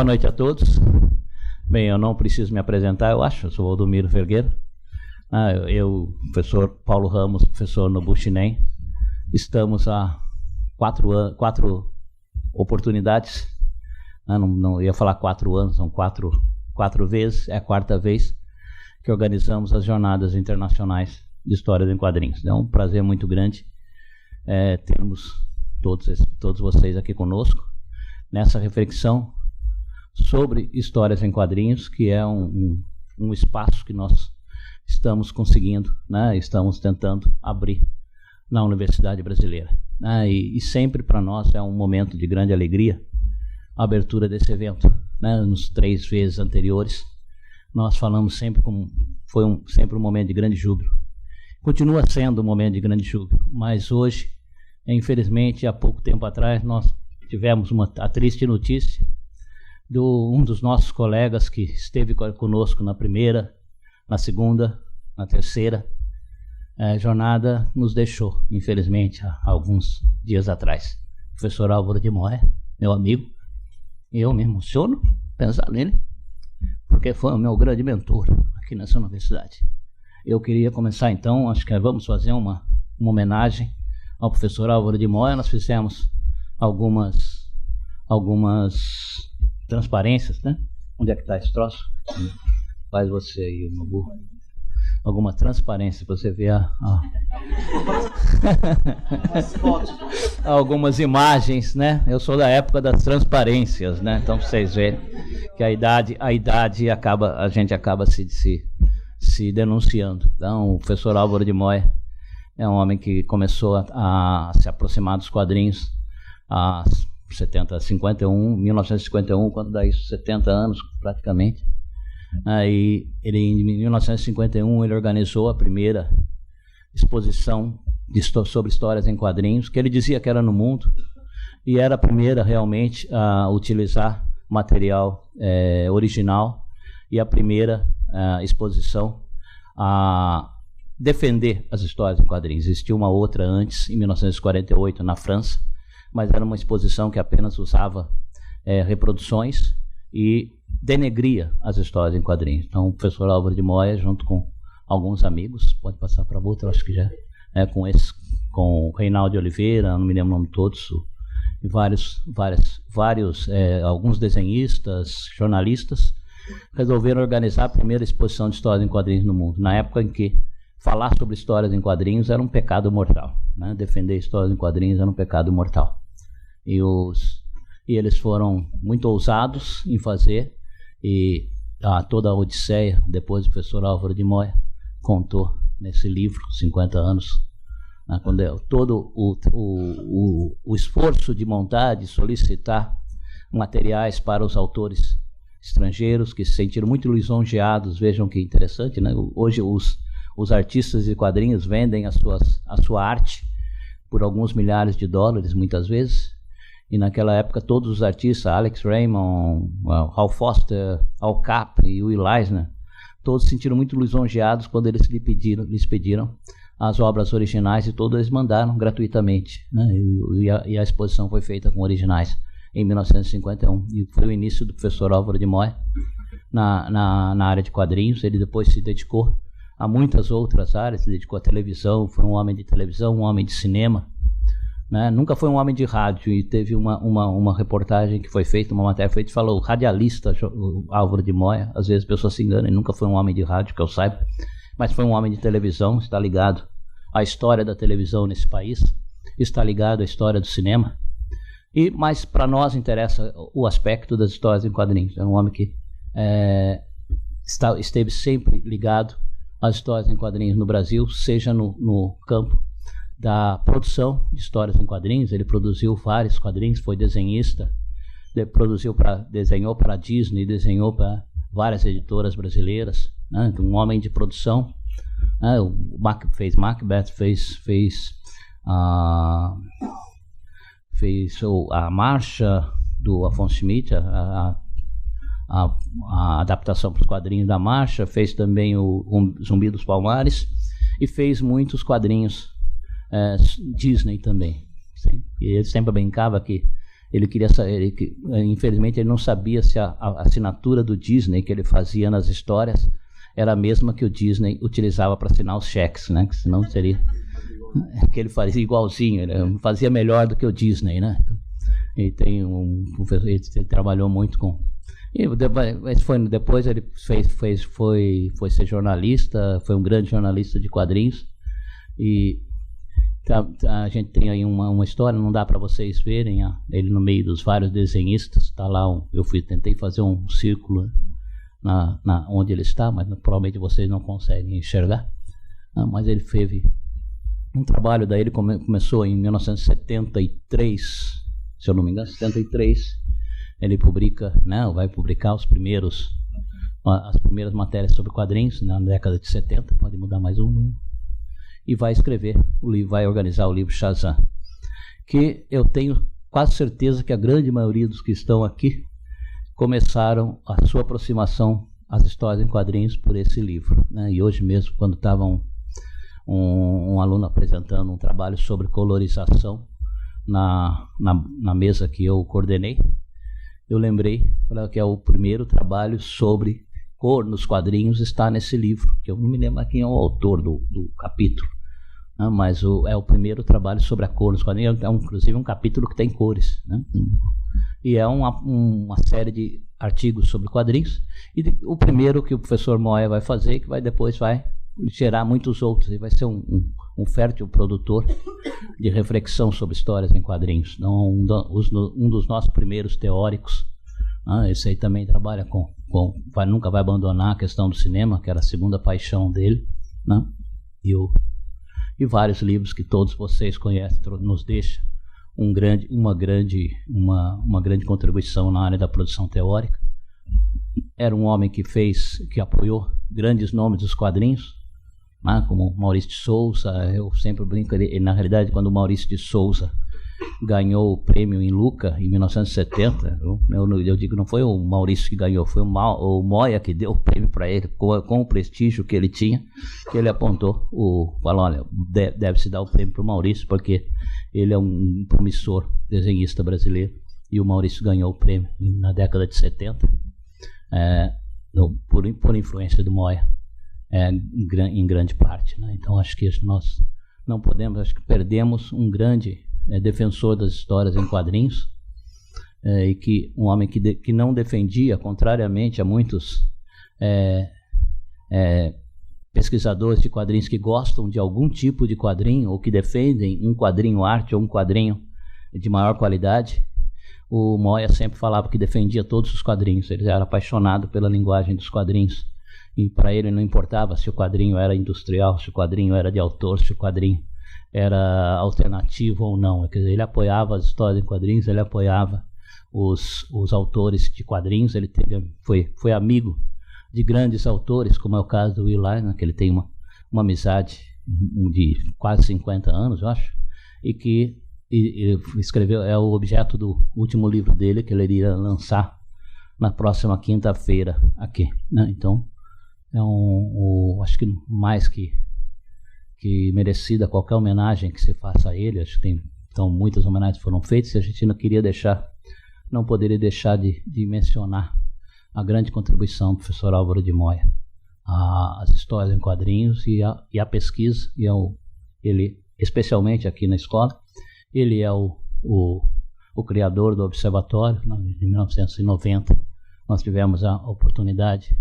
Boa noite a todos. Bem, eu não preciso me apresentar, eu acho. Eu sou o Valdomiro Vergueiro. Eu, professor Paulo Ramos, professor no Buchinem. Estamos há 4 oportunidades. Não ia falar 4 anos, são 4 vezes, é a 4ª vez que organizamos as Jornadas Internacionais de Histórias em Quadrinhos. É um prazer muito grande termos todos vocês aqui conosco nessa reflexão sobre histórias em quadrinhos, que é um espaço que nós estamos conseguindo, né? Estamos tentando abrir na Universidade Brasileira, né? E sempre para nós é um momento de grande alegria a abertura desse evento, né? Nos 3 vezes anteriores nós falamos sempre sempre um momento de grande júbilo. Continua sendo um momento de grande júbilo, mas hoje, infelizmente, há pouco tempo atrás, nós tivemos a triste notícia de um dos nossos colegas que esteve conosco na primeira, na segunda, na terceira jornada, nos deixou, infelizmente, há alguns dias atrás. O professor Álvaro de Moya, meu amigo, e eu me emociono pensar nele, porque foi o meu grande mentor aqui nessa universidade. Eu queria começar então, acho que vamos fazer uma homenagem ao professor Álvaro de Moya. Nós fizemos algumas transparências, né? Onde é que está esse troço? Faz você aí, Nobu. Alguma transparência para você ver as fotos. Algumas imagens, né? Eu sou da época das transparências, né? Então vocês veem que a idade acaba, a gente acaba se denunciando. Então o professor Álvaro de Moya é um homem que começou a se aproximar dos quadrinhos há 1951, quando dá isso, 70 anos praticamente. Aí, em 1951, ele organizou a primeira exposição sobre histórias em quadrinhos, que ele dizia que era no mundo, e era a primeira realmente a utilizar material original, e a primeira exposição a defender as histórias em quadrinhos. Existia uma outra antes, em 1948, na França, mas era uma exposição que apenas usava reproduções e denegria as histórias em quadrinhos. Então, o professor Álvaro de Moya, junto com alguns amigos, pode passar para outra, acho que já, com o Reinaldo Oliveira, não me lembro o nome de todos, e alguns desenhistas, jornalistas, resolveram organizar a primeira exposição de histórias em quadrinhos no mundo, na época em que falar sobre histórias em quadrinhos era um pecado mortal, né? Defender histórias em quadrinhos era um pecado mortal. E eles foram muito ousados em fazer, e toda a odisseia, depois o professor Álvaro de Moya contou nesse livro, 50 anos, né, quando todo o esforço de montar, de solicitar materiais para os autores estrangeiros, que se sentiram muito lisonjeados. Vejam que interessante, né? Hoje os artistas de quadrinhos vendem a sua arte por alguns milhares de dólares, muitas vezes. E naquela época todos os artistas, Alex Raymond, Hal Foster, Al Capri e Will Eisner, todos se sentiram muito lisonjeados quando eles lhes pediram as obras originais, e todos eles mandaram gratuitamente, né? E a exposição foi feita com originais em 1951. E foi o início do professor Álvaro de Moya na área de quadrinhos. Ele depois se dedicou a muitas outras áreas, se dedicou à televisão, foi um homem de televisão, um homem de cinema, né? Nunca foi um homem de rádio, e teve uma reportagem que foi feita, uma matéria feita, falou radialista Álvaro de Moya. Às vezes as pessoas se enganam, ele nunca foi um homem de rádio, que eu saiba, mas foi um homem de televisão, está ligado à história da televisão nesse país, está ligado à história do cinema, mas para nós interessa o aspecto das histórias em quadrinhos. É um homem que esteve sempre ligado às histórias em quadrinhos no Brasil, seja no campo da produção de histórias em quadrinhos. Ele produziu vários quadrinhos, foi desenhista, desenhou para a Disney, desenhou para várias editoras brasileiras, né? Um homem de produção, né? Fez Macbeth, fez a Marcha do Afonso Schmidt, a adaptação para os quadrinhos da Marcha, fez também o Zumbi dos Palmares, e fez muitos quadrinhos Disney também. Sim. E ele sempre brincava que Ele queria saber, infelizmente ele não sabia se a assinatura do Disney que ele fazia nas histórias era a mesma que o Disney utilizava para assinar os cheques, né? Que senão seria que ele fazia igualzinho, ele fazia melhor do que o Disney, né? E tem um professor, ele trabalhou muito com. E depois ele foi ser jornalista, foi um grande jornalista de quadrinhos. E a gente tem aí uma história, não dá para vocês verem ele no meio dos vários desenhistas. Tá lá, tentei fazer um círculo onde ele está, mas provavelmente vocês não conseguem enxergar. Mas ele fez um trabalho, daí ele começou em 1973, se eu não me engano, 73. Ele publica, né, vai publicar as primeiras matérias sobre quadrinhos na década de 70, pode mudar mais um, e vai escrever o livro, vai organizar o livro Shazam, que eu tenho quase certeza que a grande maioria dos que estão aqui começaram a sua aproximação às histórias em quadrinhos por esse livro, né? E hoje mesmo, quando estava um aluno apresentando um trabalho sobre colorização na mesa que eu coordenei, eu lembrei que é o primeiro trabalho sobre cor nos quadrinhos, está nesse livro, que eu não me lembro quem é o autor do capítulo, né? Mas é o primeiro trabalho sobre a cor nos quadrinhos, inclusive um capítulo que tem cores, né? E é uma série de artigos sobre quadrinhos, e o primeiro que o professor Moya vai fazer, que depois vai gerar muitos outros, e vai ser um fértil produtor de reflexão sobre histórias em quadrinhos. Então, um dos nossos primeiros teóricos, esse aí também trabalha nunca vai abandonar a questão do cinema, que era a segunda paixão dele, né? E vários livros que todos vocês conhecem, nos deixa uma grande contribuição na área da produção teórica. Era um homem que apoiou grandes nomes dos quadrinhos, né, como Maurício de Souza. Eu sempre brinco, na realidade, quando o Maurício de Souza ganhou o prêmio em Luca em 1970, eu digo, não foi o Maurício que ganhou, foi o Moya que deu o prêmio para ele, com o prestígio que ele tinha, que ele apontou, falou, olha, deve-se dar o prêmio para o Maurício, porque ele é um promissor desenhista brasileiro, e o Maurício ganhou o prêmio na década de 70, por influência do Moya, em grande parte, né? Então acho que nós não podemos, acho que perdemos um grande defensor das histórias em quadrinhos, e que um homem que não defendia, contrariamente a muitos pesquisadores de quadrinhos que gostam de algum tipo de quadrinho, ou que defendem um quadrinho arte ou um quadrinho de maior qualidade. O Moya sempre falava que defendia todos os quadrinhos, ele era apaixonado pela linguagem dos quadrinhos, e para ele não importava se o quadrinho era industrial, se o quadrinho era de autor, se o quadrinho era alternativo ou não. Quer dizer, ele apoiava as histórias em quadrinhos, ele apoiava os autores de quadrinhos, ele foi amigo de grandes autores, como é o caso do Will Eisner, que ele tem uma amizade de quase 50 anos, eu acho, e que escreveu, é o objeto do último livro dele, que ele iria lançar na próxima quinta-feira aqui, né? Então, acho que mais que merecida qualquer homenagem que se faça a ele. Acho que então muitas homenagens foram feitas, e a gente não poderia deixar de mencionar a grande contribuição do professor Álvaro de Moya às histórias em quadrinhos e à pesquisa, ele, especialmente aqui na escola. Ele é o criador do Observatório. Em 1990 nós tivemos a oportunidade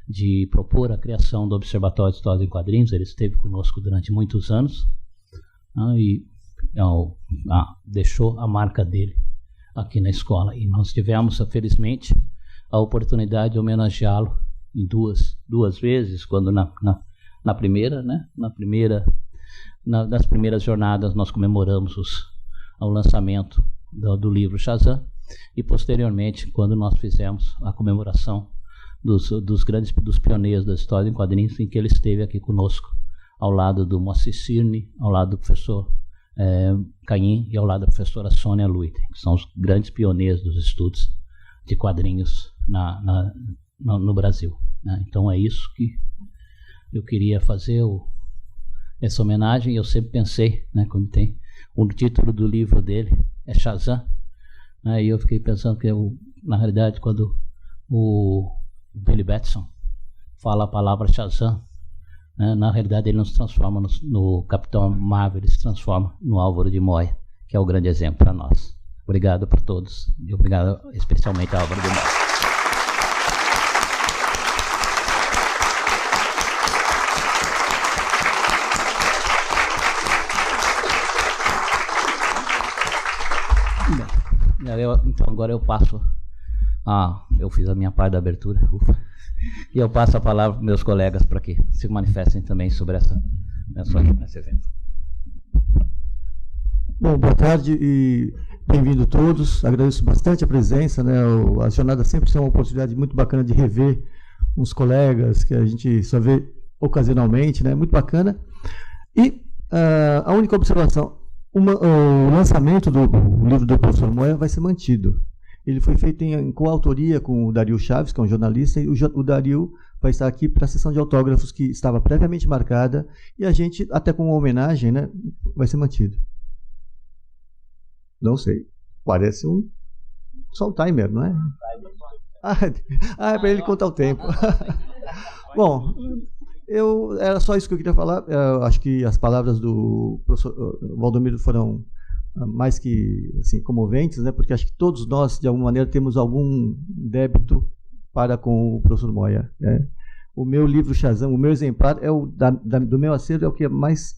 de propor a criação do Observatório de Histórias em Quadrinhos. Ele esteve conosco durante muitos anos, e deixou a marca dele aqui na escola. E nós tivemos, felizmente, a oportunidade de homenageá-lo em duas vezes, quando na primeira, né? Nas primeiras jornadas nós comemoramos o lançamento do livro Shazam, e posteriormente, quando nós fizemos a comemoração dos pioneiros da história em quadrinhos, em que ele esteve aqui conosco, ao lado do Moacir Cirne, ao lado do professor Caim e ao lado da professora Sônia Luiten, que são os grandes pioneiros dos estudos de quadrinhos no Brasil, né? Então é isso que eu queria fazer, essa homenagem. Eu sempre pensei, né, quando tem o título do livro dele é Shazam, Aí eu fiquei pensando que, na realidade, quando o Billy Batson fala a palavra Shazam, né, na realidade ele não se transforma no Capitão Marvel, ele se transforma no Álvaro de Moya, que é o grande exemplo para nós. Obrigado para todos e obrigado especialmente ao Álvaro de Moya. Então agora eu passo eu fiz a minha parte da abertura, e eu passo a palavra para meus colegas para que se manifestem também sobre esse evento. Bom, boa tarde e bem-vindo todos. Agradeço bastante a presença, né? As jornadas sempre são uma oportunidade muito bacana de rever uns colegas que a gente só vê ocasionalmente, né? Muito bacana. E a única observação, o lançamento do livro do professor Moya vai ser mantido. Ele foi feito em coautoria com o Dario Chaves, que é um jornalista, e o Dario vai estar aqui para a sessão de autógrafos que estava previamente marcada, e a gente, até com uma homenagem, né, vai ser mantido. Não sei, parece só um timer, não é? É para ele contar o tempo. Bom, era só isso que eu queria falar. Eu acho que as palavras do professor Valdomiro foram mais que assim, comoventes, né? Porque acho que todos nós, de alguma maneira, temos algum débito para com o professor Moya. Né? O meu livro Shazam, o meu exemplar, do meu acervo, é o que é mais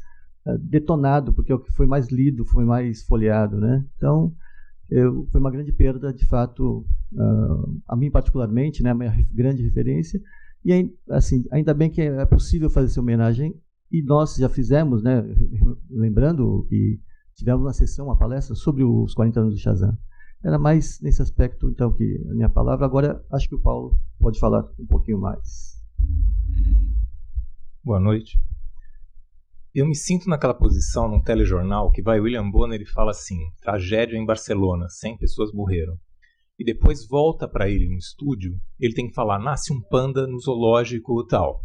detonado, porque é o que foi mais lido, foi mais folheado. Né? Então, foi uma grande perda, de fato, a mim particularmente, né? A minha grande referência. E assim, ainda bem que é possível fazer essa homenagem, e nós já fizemos, né, lembrando que tivemos uma sessão, uma palestra sobre os 40 anos do Shazam. Era mais nesse aspecto, então, que a minha palavra. Agora, acho que o Paulo pode falar um pouquinho mais. Boa noite. Eu me sinto naquela posição num telejornal que vai William Bonner e fala assim, tragédia em Barcelona, 100 pessoas morreram. E depois volta para ele no estúdio, ele tem que falar, nasce um panda no zoológico e tal.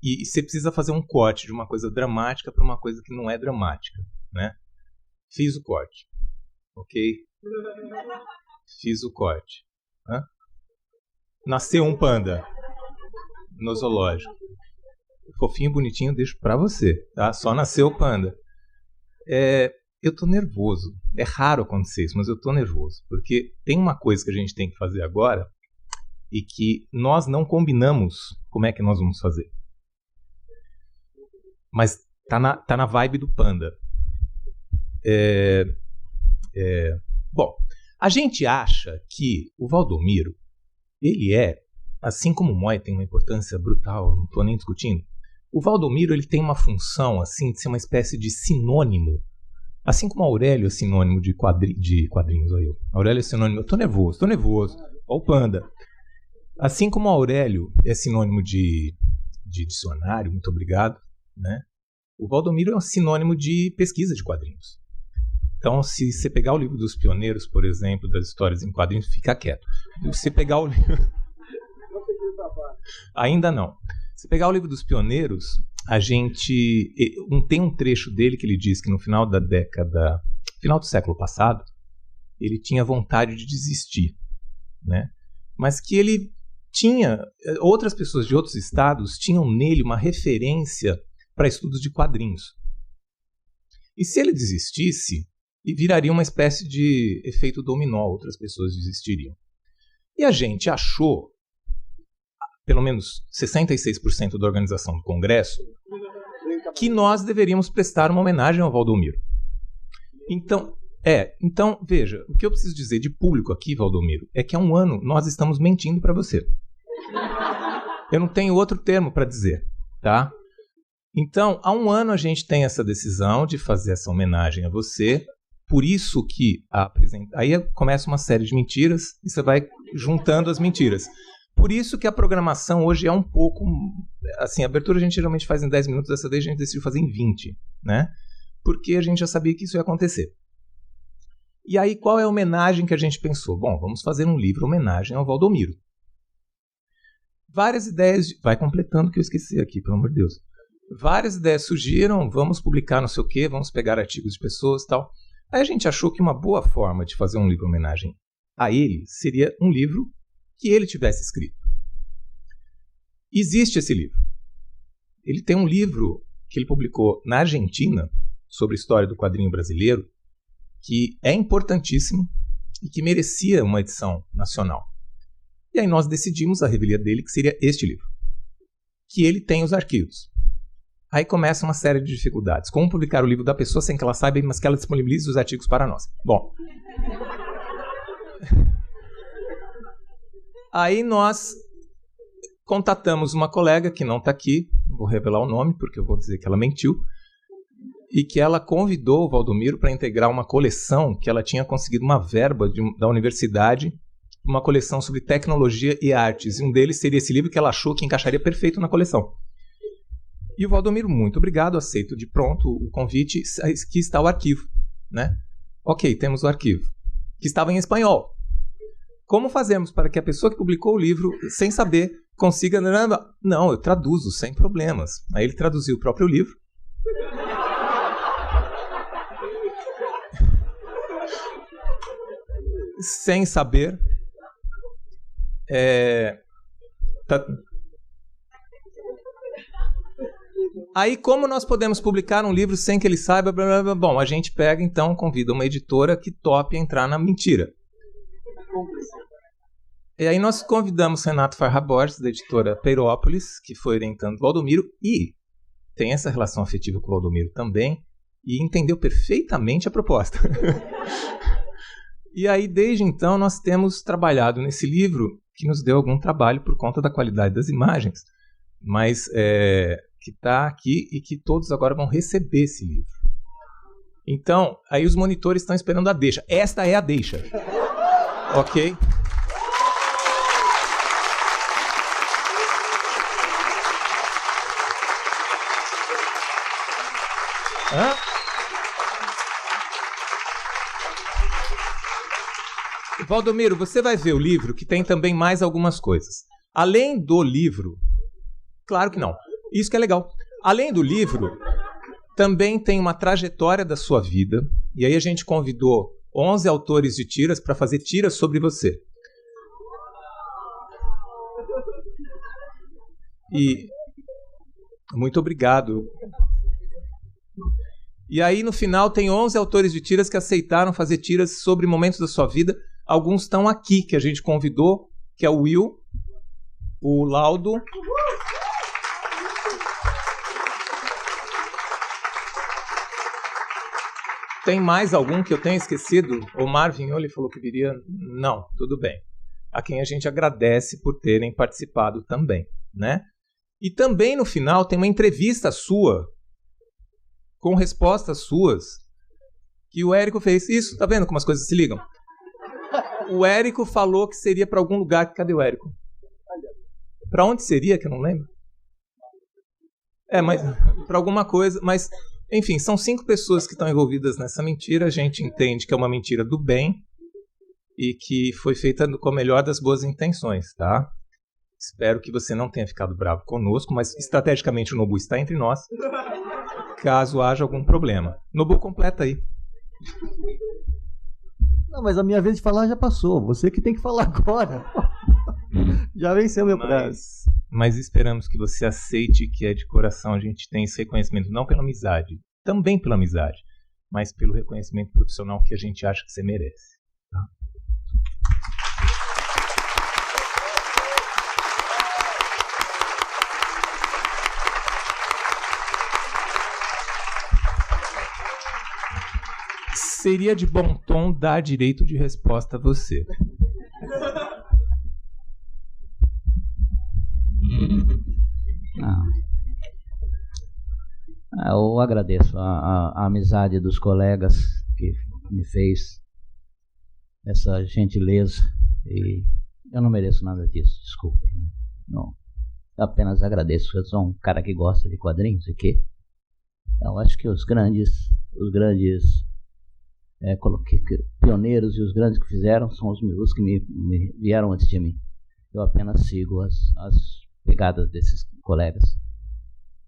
E você precisa fazer um corte de uma coisa dramática para uma coisa que não é dramática, né? Fiz o corte, ok? Fiz o corte. Nasceu um panda no zoológico. Fofinho, bonitinho, deixo para você, tá? Só nasceu o panda. Eu tô nervoso. É raro acontecer isso, mas eu tô nervoso. Porque tem uma coisa que a gente tem que fazer agora e que nós não combinamos como é que nós vamos fazer. Mas tá na vibe do panda. Bom, a gente acha que o Valdomiro, ele assim como o Moya tem uma importância brutal, não tô nem discutindo, o Valdomiro ele tem uma função assim, de ser uma espécie de sinônimo. Assim como Aurélio é sinônimo de quadrinhos, olha eu. Aurélio é sinônimo, eu tô nervoso. Olha o panda. Assim como Aurélio é sinônimo de dicionário, muito obrigado, né? O Valdomiro é um sinônimo de pesquisa de quadrinhos. Então, se você pegar o livro dos pioneiros, por exemplo, das histórias em quadrinhos, fica quieto. Se você pegar o livro... Ainda não. Se pegar o livro dos pioneiros, tem um trecho dele que ele diz que no final do século passado, ele tinha vontade de desistir, né? Mas que ele outras pessoas de outros estados tinham nele uma referência para estudos de quadrinhos. E se ele desistisse, viraria uma espécie de efeito dominó, outras pessoas desistiriam. E a gente achou, pelo menos 66% da organização do Congresso, que nós deveríamos prestar uma homenagem ao Valdomiro. Então, veja, o que eu preciso dizer de público aqui, Valdomiro, é que há um ano nós estamos mentindo para você. Eu não tenho outro termo para dizer, tá? Então, há um ano a gente tem essa decisão de fazer essa homenagem a você, por isso que aí começa uma série de mentiras e você vai juntando as mentiras. Por isso que a programação hoje é um pouco... Assim, a abertura a gente geralmente faz em 10 minutos, dessa vez a gente decidiu fazer em 20, né? Porque a gente já sabia que isso ia acontecer. E aí, qual é a homenagem que a gente pensou? Bom, vamos fazer um livro homenagem ao Valdomiro. Várias ideias... Vai completando que eu esqueci aqui, pelo amor de Deus. Várias ideias surgiram, vamos publicar não sei o quê, vamos pegar artigos de pessoas e tal. Aí a gente achou que uma boa forma de fazer um livro homenagem a ele seria um livro que ele tivesse escrito. Existe esse livro. Ele tem um livro que ele publicou na Argentina sobre a história do quadrinho brasileiro, que é importantíssimo e que merecia uma edição nacional. E aí nós decidimos a revelia dele que seria este livro, que ele tem os arquivos. Aí começa uma série de dificuldades. Como publicar o livro da pessoa sem que ela saiba, mas que ela disponibilize os artigos para nós? Bom, aí nós contatamos uma colega que não está aqui, vou revelar o nome porque eu vou dizer que ela mentiu, e que ela convidou o Valdomiro para integrar uma coleção que ela tinha conseguido uma verba da universidade, uma coleção sobre tecnologia e artes. E um deles seria esse livro que ela achou que encaixaria perfeito na coleção. E o Valdomiro, muito obrigado, aceito de pronto o convite, que está o arquivo, né? Ok, temos o arquivo, que estava em espanhol. Como fazemos para que a pessoa que publicou o livro, sem saber, consiga... Não, eu traduzo, sem problemas. Aí ele traduziu o próprio livro. Sem saber. Aí, como nós podemos publicar um livro sem que ele saiba? Blá, blá, blá. Bom, a gente pega, então, convida uma editora que tope entrar na mentira. E aí nós convidamos Renato Farra Borges, da editora Peirópolis, que foi orientando o Valdomiro, e tem essa relação afetiva com o Valdomiro também, e entendeu perfeitamente a proposta. E aí, desde então, nós temos trabalhado nesse livro, que nos deu algum trabalho por conta da qualidade das imagens, mas que está aqui e que todos agora vão receber esse livro. Então, aí os monitores estão esperando a deixa. Esta é a deixa. Ok? Hã? Valdomiro, você vai ver o livro que tem também mais algumas coisas. Além do livro, claro que não. Isso que é legal. Além do livro, também tem uma trajetória da sua vida. E aí a gente convidou 11 autores de tiras para fazer tiras sobre você. E muito obrigado. E aí no final tem 11 autores de tiras que aceitaram fazer tiras sobre momentos da sua vida. Alguns estão aqui, que a gente convidou, que é o Will, o Laudo, tem mais algum que eu tenha esquecido? O Marvin, ele falou que viria. Não, tudo bem. A quem a gente agradece por terem participado também, né? E também no final tem uma entrevista sua, com respostas suas, que o Érico fez. Isso, tá vendo como as coisas se ligam? O Érico falou que seria para algum lugar. Cadê o Érico? Para onde seria, que eu não lembro? Mas para alguma coisa. Mas, enfim, são 5 pessoas que estão envolvidas nessa mentira. A gente entende que é uma mentira do bem e que foi feita com a melhor das boas intenções, tá? Espero que você não tenha ficado bravo conosco, mas estrategicamente o Nobu está entre nós, caso haja algum problema. Nobu, completa aí. Não, mas a minha vez de falar já passou. Você que tem que falar agora. Já venceu meu prazo. Mas esperamos que você aceite que é de coração. A gente tem esse reconhecimento, não pela amizade, também pela amizade, mas pelo reconhecimento profissional que a gente acha que você merece. Tá? Seria de bom tom dar direito de resposta a você. Eu agradeço a amizade dos colegas que me fez essa gentileza e eu não mereço nada disso, desculpe. Não, eu apenas agradeço. Eu sou um cara que gosta de quadrinhos e que eu acho que os grandes pioneiros e os grandes que fizeram são os que me vieram antes de mim. Eu apenas sigo as pegadas desses colegas.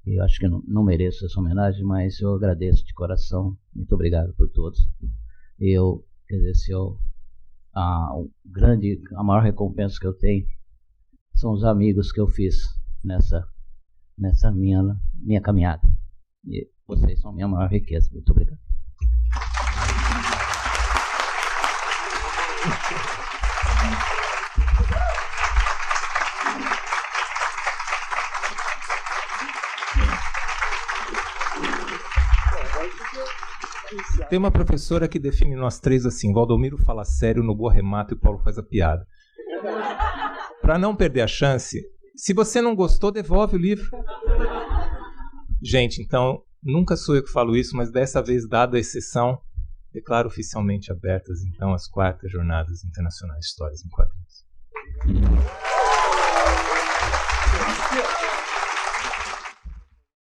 E eu acho que não mereço essa homenagem, mas eu agradeço de coração. Muito obrigado por todos. A maior recompensa que eu tenho são os amigos que eu fiz nessa minha caminhada. E vocês são minha maior riqueza. Muito obrigado. Tem uma professora que define nós três assim: Valdomiro fala sério, Noboa remata e o Paulo faz a piada. Para não perder a chance, se você não gostou, devolve o livro. Gente, então, nunca sou eu que falo isso, mas dessa vez, dada a exceção, declaro oficialmente abertas, então, as 4ª Jornadas Internacionais de Histórias em Quadrinhos.